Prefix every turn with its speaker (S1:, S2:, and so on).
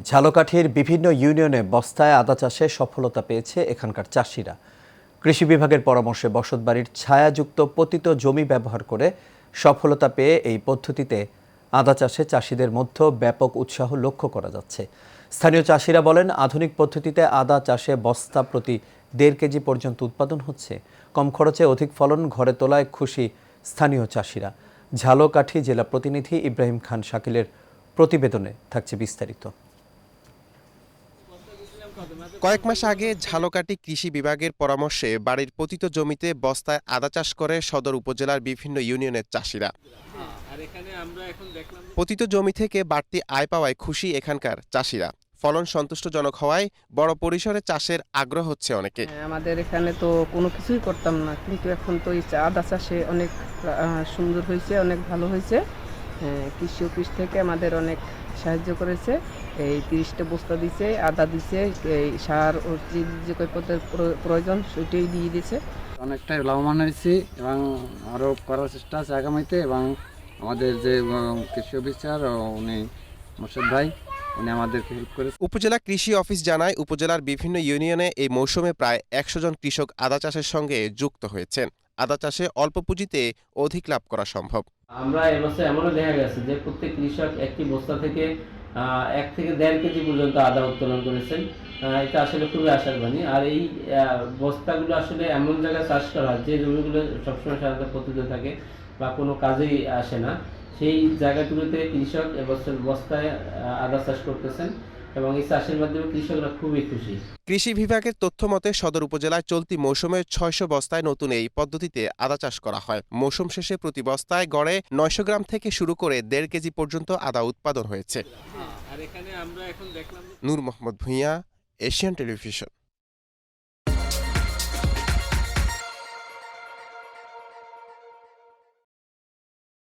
S1: ঝালকাঠির বিভিন্ন ইউনিয়নে বস্তায় আদা চাষে সফলতা পেয়েছে এখানকার চাষিরা। কৃষি বিভাগের পরামর্শে বসতবাড়ির ছায়াযুক্ত পতিত জমি ব্যবহার করে সফলতা পেয়ে এই পদ্ধতিতে আদা চাষে চাষিদের মধ্যে ব্যাপক উৎসাহ লক্ষ্য করা যাচ্ছে। স্থানীয় চাষিরা বলেন, আধুনিক পদ্ধতিতে আদা চাষে বস্তা প্রতি 1.5 কেজি পর্যন্ত উৎপাদন হচ্ছে। কম খরচে অধিক ফলন ঘরে তোলায় খুশি স্থানীয় চাষিরা। ঝালকাঠি জেলা প্রতিনিধি ইব্রাহিম খান শাকিলের প্রতিবেদনে থাকছে বিস্তারিত।
S2: কয়েক মাস আগে ঝালকাঠি কৃষি বিভাগের পরামর্শে বাড়ির পতিত জমিতে বস্তায় আদা চাষ করে সদর উপজেলার বিভিন্ন ইউনিয়নের চাষিরা। পতিত জমি থেকে বাড়তি আয় পাওয়ায় খুশি এখানকার চাষিরা। ফলন সন্তুষ্টজনক হওয়ায় বড় পরিসরে চাষের আগ্রহ হচ্ছে অনেকে।
S3: আমাদের এখানে তো কোনো কিছুই করতাম না, কিন্তু এখন তো এই আদা চাষে অনেক সুন্দর হয়েছে, অনেক ভালো হয়েছে। কৃষি অফিস থেকে আমাদের অনেক সাহায্য করেছে। এই 30টা বস্তা দিছে, আদা দিছে, এই সার ও যে কয়পদের প্রয়োজন সেটাই দিয়ে দিয়েছে।
S4: অনেকটাই লাভবান হয়েছি এবং আরও করার চেষ্টা আছে আগামীতে। এবং আমাদের যে কৃষি অফিসার উনি মোর্শেদ ভাই, উনি আমাদেরকে হেল্প করেছে।
S2: উপজেলা কৃষি অফিস জানায়, উপজেলার বিভিন্ন ইউনিয়নে এই মৌসুমে প্রায় 100 জন কৃষক আদা চাষের সঙ্গে যুক্ত হয়েছেন। আদা চাষে অল্প পুঁজিতে অধিক লাভ করা সম্ভব।
S5: আমরা এবছর এমনও দেখা গেছে যে প্রত্যেক কৃষক একটি বস্তা থেকে 1 থেকে 1.5 কেজি পর্যন্ত আদা উত্তোলন করেছেন। এটা আসলে খুবই আশার বাণী। আর এই বস্তাগুলো আসলে এমন জায়গায় চাষ করা হয় যে জমিগুলো সবসময় সাধারণত পতিত থাকে বা কোনো কাজেই আসে না, সেই জায়গাগুলোতে কৃষক এবছর বস্তায় আদা চাষ করতেছেন এবং এই চাষের মাধ্যমে কৃষকরা খুবই খুশি।
S2: কৃষি বিভাগের তথ্য মতে সদর উপজেলায় চলতি মৌসুমে 600 বস্তায় নতুন এই পদ্ধতিতে আদা চাষ করা হয়। মৌসুম শেষে প্রতি বস্তায় গড়ে 900 গ্রাম থেকে শুরু করে 1.5 কেজি পর্যন্ত আদা উৎপাদন হয়েছে। নূর মোহাম্মদ ভূঁইয়া, এশিয়ান টেলিভিশন।